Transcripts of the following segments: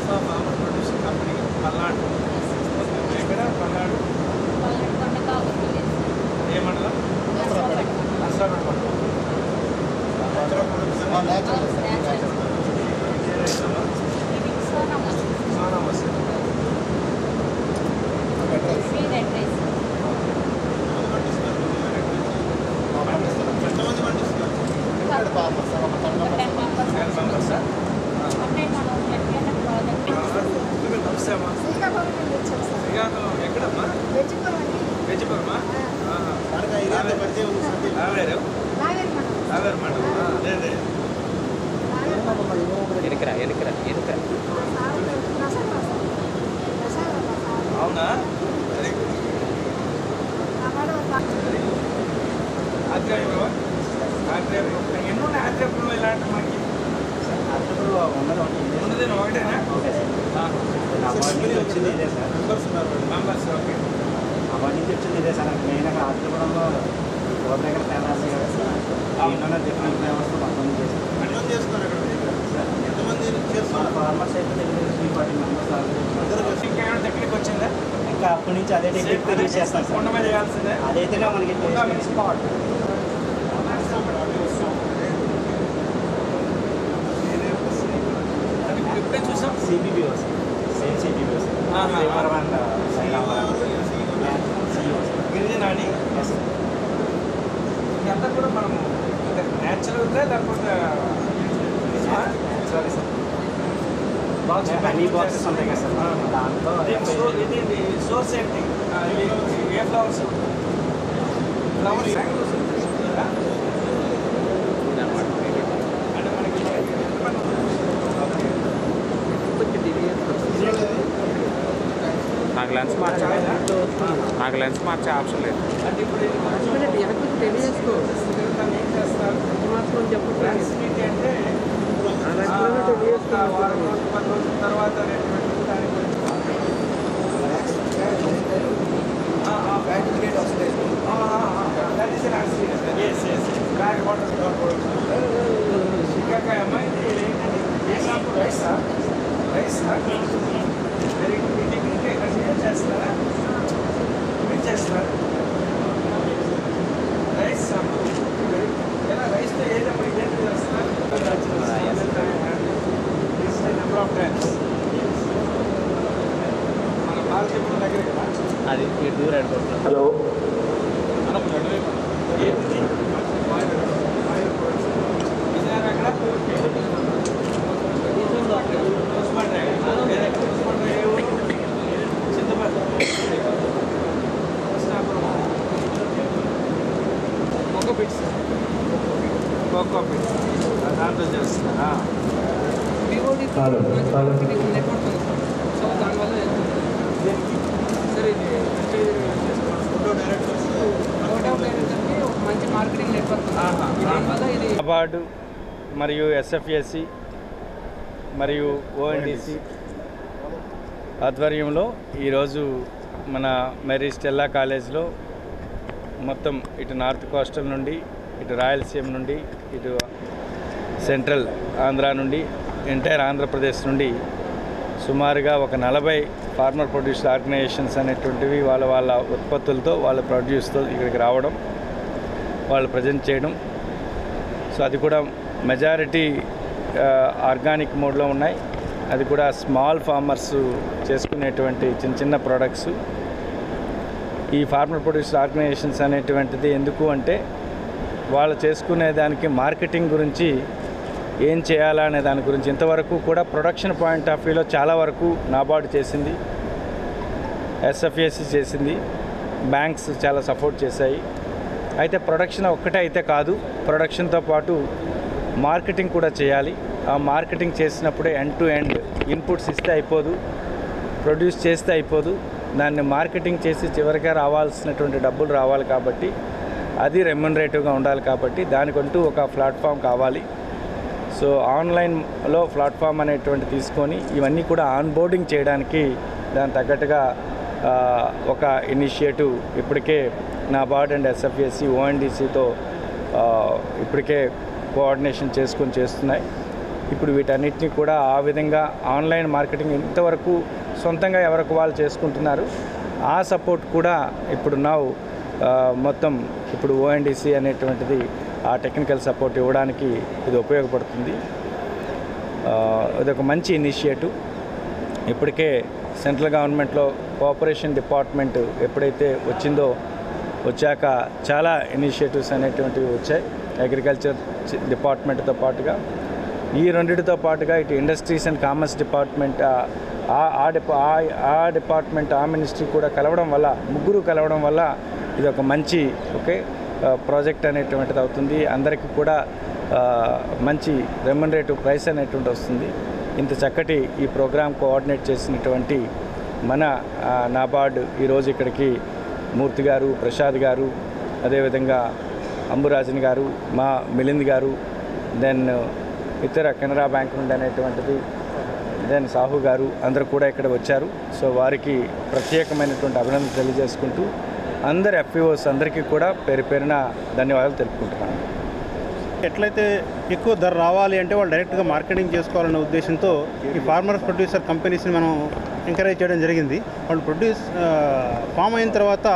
Alpha Farmer Producer Company, Palnadu. ఎక్కడ పల్నాడు? ఏ మండలం? అస్రాపేట మండలం. శ్రీకాకుళం ఎక్కడమ్మా? వెజ్జిపురమా? ఆవేరు మండలం. అదే అవునా? ఆత్రేయపురం. ఎన్ని ఉన్నాయి ఆత్రేయపురంలో ఇలాంటి మనకి? ఉన్నది ఒకటేనా? వచ్చింది ఇదే సార్. Members okay. అవార్డు నుంచి వచ్చింది ఇదే సార్. మెయిన్గా ఆత్రేయపురంలో రోడ్ దగ్గర ఫేమస్ కదా సార్. ఏమన్నా డిఫరెంట్ ఫ్లేవర్స్ మొత్తం చేస్తున్నారు ఎంతమంది ఫార్మర్స్ అయితే 340 మెంబర్స్. ఇంకేమైనా టెక్నిక్ వచ్చిందా? ఇంకా అప్పటి నుంచి అదే టెక్నిక్ యూజ్ చేస్తాం సార్. కొండ మీద చేయాల్సిందే. అదైతేనే మనకి స్పాట్ ఇప్పుడే చూసాం. సిబిబి సేమ్ సిబిబి గిరిజనాని ఇదంతా కూడా మనము న్యాచురల్గా లేకపోతే సారీ సార్. హనీ బాక్సెస్ ఉంటాయి కదా సార్. దాంట్లో ఇది సోర్స్ ఏంటి? ఏ ఫ్లవర్స్? ఫ్లవర్స్ నాకు లెన్స్ మార్చే ఆప్షన్ లేదు. అంటే ఇప్పుడు తెలియజేసుకో ఏం చేస్తారు? అంటే ఒక వారం రోజులు 10 రోజుల తర్వాత శికాకాయ అమ్మాయి రైస్ వెరీ గుడ్. ఏం చేస్తారా? మీరు చేస్తారా? రైస్ ఎలా రైస్తో ఏదమ్మా ఇదేంటి చేస్తున్నారు? నెంబర్ ఆఫ్ టైమ్స్ మన పాలసీపురం దగ్గర కదా అది దూరం అనుకుంటున్నాను. Hello Vizianagaram Chintapalli coco pits దాంట్లో చేస్తున్నారా? నెట్వర్క్ సో దానివల్ల సరే ఇది ఒక మంచి మార్కెటింగ్ నెట్వర్క్ దానివల్ల ఇది అవార్డు మరియు ఎస్ఎఫ్ఎస్సి మరియు ఓఎన్డిసి ఆధ్వర్యంలో ఈరోజు మన మేరీ స్టెల్లా కాలేజ్లో మొత్తం ఇటు నార్త్ కోస్టల్ నుండి, ఇటు రాయలసీమ నుండి, ఇటు సెంట్రల్ ఆంధ్ర నుండి, ఎంటైర్ ఆంధ్రప్రదేశ్ నుండి సుమారుగా ఒక 40 ఫార్మర్ ప్రొడ్యూసర్ ఆర్గనైజేషన్స్ అనేటువంటివి వాళ్ళ ఉత్పత్తులతో వాళ్ళ ప్రొడ్యూస్తో ఇక్కడికి రావడం, వాళ్ళు ప్రజెంట్ చేయడం. సో అది కూడా మెజారిటీ ఆర్గానిక్ మోడ్లో ఉన్నాయి. అది కూడా స్మాల్ ఫార్మర్స్ చేసుకునేటువంటి చిన్న ప్రోడక్ట్స్. ఈ ఫార్మర్ ప్రొడ్యూసర్ ఆర్గనైజేషన్స్ అనేటువంటిది ఎందుకు అంటే వాళ్ళు చేసుకునే దానికి మార్కెటింగ్ గురించి ఏం చేయాలా అనే దాని గురించి ఇంతవరకు కూడా ప్రొడక్షన్ పాయింట్ ఆఫ్ వ్యూలో చాలా వరకు నాబార్డు చేసింది, ఎస్ఎఫ్ఎస్సి చేసింది, బ్యాంక్స్ చాలా సపోర్ట్ చేశాయి. అయితే ప్రొడక్షన్ ఒక్కటే అయితే కాదు, ప్రొడక్షన్తో పాటు మార్కెటింగ్ కూడా చేయాలి. ఆ మార్కెటింగ్ చేసినప్పుడే ఎండ్ టు ఎండ్ ఇన్పుట్స్ ఇస్తే అయిపోదు, ప్రొడ్యూస్ చేస్తే అయిపోదు, దాన్ని మార్కెటింగ్ చేసి చివరిగా రావాల్సినటువంటి డబ్బులు రావాలి. కాబట్టి అది రెమ్యునరేటివ్గా ఉండాలి. కాబట్టి దానికంటూ ఒక ప్లాట్ఫామ్ కావాలి. సో ఆన్లైన్లో ప్లాట్ఫామ్ అనేటువంటి తీసుకొని ఇవన్నీ కూడా ఆన్బోర్డింగ్ చేయడానికి దాని తగ్గట్టుగా ఒక ఇనిషియేటివ్ ఇప్పటికే నాబార్డ్ అండ్ ఎస్ఎఫ్ఎస్సి ఓఎన్డిసితో ఇప్పటికే కోఆర్డినేషన్ చేసుకొని చేస్తున్నాయి. ఇప్పుడు వీటన్నిటిని కూడా ఆ విధంగా ఆన్లైన్ మార్కెటింగ్ ఇంతవరకు సొంతంగా ఎవరికి వాళ్ళు చేసుకుంటున్నారు. ఆ సపోర్ట్ కూడా ఇప్పుడు మొత్తం ఇప్పుడు ONDC అనేటువంటిది ఆ టెక్నికల్ సపోర్ట్ ఇవ్వడానికి ఇది ఉపయోగపడుతుంది. ఇదొక మంచి ఇనిషియేటివ్. ఇప్పటికే సెంట్రల్ గవర్నమెంట్లో కోఆపరేషన్ డిపార్ట్మెంట్ ఎప్పుడైతే వచ్చాక చాలా ఇనిషియేటివ్స్ అనేటువంటివి వచ్చాయి. అగ్రికల్చర్ డిపార్ట్మెంట్తో పాటుగా ఈ రెండింటితో పాటుగా ఇటు ఇండస్ట్రీస్ అండ్ కామర్స్ డిపార్ట్మెంట్ ఆ డిపార్ట్మెంట్ ఆ మినిస్ట్రీ కూడా ముగ్గురు కలవడం వల్ల ఇది ఒక మంచి ప్రాజెక్ట్ అనేటువంటిది అవుతుంది. అందరికీ కూడా మంచి రెమ్యునరేటివ్ ప్రైస్ అనేటువంటి వస్తుంది. ఇంత చక్కటి ఈ ప్రోగ్రాం కోఆర్డినేట్ చేసినటువంటి మన నాబార్డ్ ఈరోజు ఇక్కడికి మూర్తి గారు, ప్రసాద్ గారు, అదేవిధంగా అంబురాజన్ గారు, మా మిలింద్ గారు, దెన్ ఇతర కెనరా బ్యాంక్ నుండి అనేటువంటిది, దెన్ సాహు గారు అందరూ కూడా ఇక్కడ వచ్చారు. సో వారికి ప్రత్యేకమైనటువంటి అభినందనలు తెలియజేసుకుంటూ అందరి FPOs అందరికీ కూడా పేరు పేరున ధన్యవాదాలు తెలుపుకుంటున్నాను. ఎట్లయితే ఎక్కువ ధర రావాలి అంటే వాళ్ళు డైరెక్ట్గా మార్కెటింగ్ చేసుకోవాలనే ఉద్దేశంతో ఈ ఫార్మర్ ప్రొడ్యూసర్ కంపెనీస్ని మనం ఎంకరేజ్ చేయడం జరిగింది. వాళ్ళు ఫామ్ అయిన తర్వాత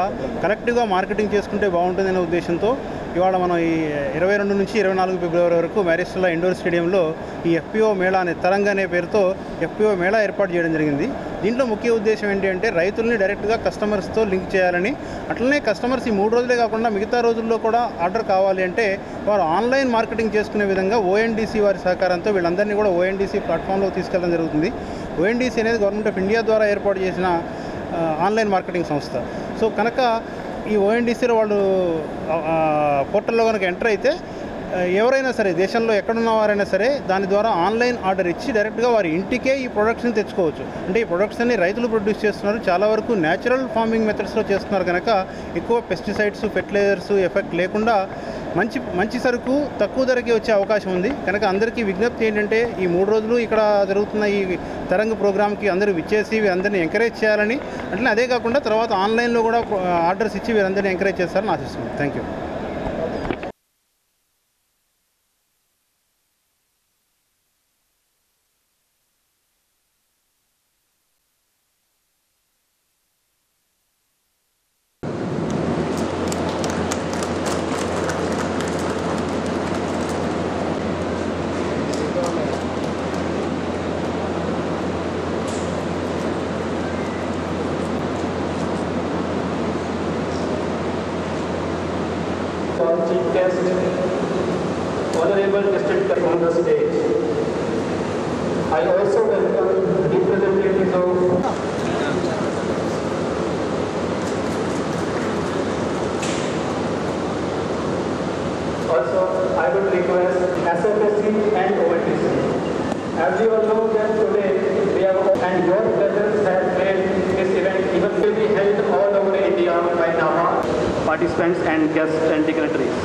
కలెక్టివ్గా మార్కెటింగ్ చేసుకుంటే బాగుంటుందనే ఉద్దేశంతో ఇవాళ మనం ఈ 22 నుంచి 24 ఫిబ్రవరి వరకు మ్యారిస్టల్లా ఇండోర్ స్టేడియంలో ఈ FPO మేళా అనే తరంగ అనే పేరుతో FPO మేళా ఏర్పాటు చేయడం జరిగింది. దీంట్లో ముఖ్య ఉద్దేశం ఏంటి అంటే రైతుల్ని డైరెక్ట్గా కస్టమర్స్తో లింక్ చేయాలని, అట్లనే కస్టమర్స్ ఈ 3 రోజులే కాకుండా మిగతా రోజుల్లో కూడా ఆర్డర్ కావాలి అంటే వారు ఆన్లైన్ మార్కెటింగ్ చేసుకునే విధంగా ONDC వారి సహకారంతో వీళ్ళందరినీ కూడా ONDC ప్లాట్ఫామ్లో తీసుకెళ్ళడం జరుగుతుంది. ONDC అనేది గవర్నమెంట్ ఆఫ్ ఇండియా ద్వారా ఏర్పాటు చేసిన ఆన్లైన్ మార్కెటింగ్ సంస్థ. సో కనుక ఈ ONDCలో వాళ్ళు పోర్టల్లో కనుక ఎంటర్ అయితే ఎవరైనా సరే దేశంలో ఎక్కడున్న వారైనా సరే దాని ద్వారా ఆన్లైన్ ఆర్డర్ ఇచ్చి డైరెక్ట్గా వారి ఇంటికే ఈ ప్రొడక్ట్స్ని తెచ్చుకోవచ్చు. అంటే ఈ ప్రొడక్ట్స్ అన్ని రైతులు ప్రొడ్యూస్ చేస్తున్నారు, చాలా వరకు న్యాచురల్ ఫార్మింగ్ మెథడ్స్లో చేస్తున్నారు కనుక ఎక్కువ పెస్టిసైడ్స్, ఫెర్టిలైజర్స్ ఎఫెక్ట్ లేకుండా మంచి సరుకు తక్కువ ధరకి వచ్చే అవకాశం ఉంది. కనుక అందరికీ విజ్ఞప్తి ఏంటంటే ఈ 3 రోజులు ఇక్కడ జరుగుతున్న ఈ తరంగ ప్రోగ్రామ్కి అందరూ విచ్చేసి వీరందరినీ ఎంకరేజ్ చేయాలని, అంటే అదే కాకుండా తర్వాత ఆన్లైన్లో కూడా ఆర్డర్స్ ఇచ్చి వీరందరినీ ఎంకరేజ్ చేస్తారని ఆశిస్తున్నాను. Thank you. Chief guest, honorable district on the stage. I also welcome representatives of also I would request SFSC and ONDC. As you all know that today we have and your presence has made this event even will be held all over India by NABARD participants and guests and dignitaries.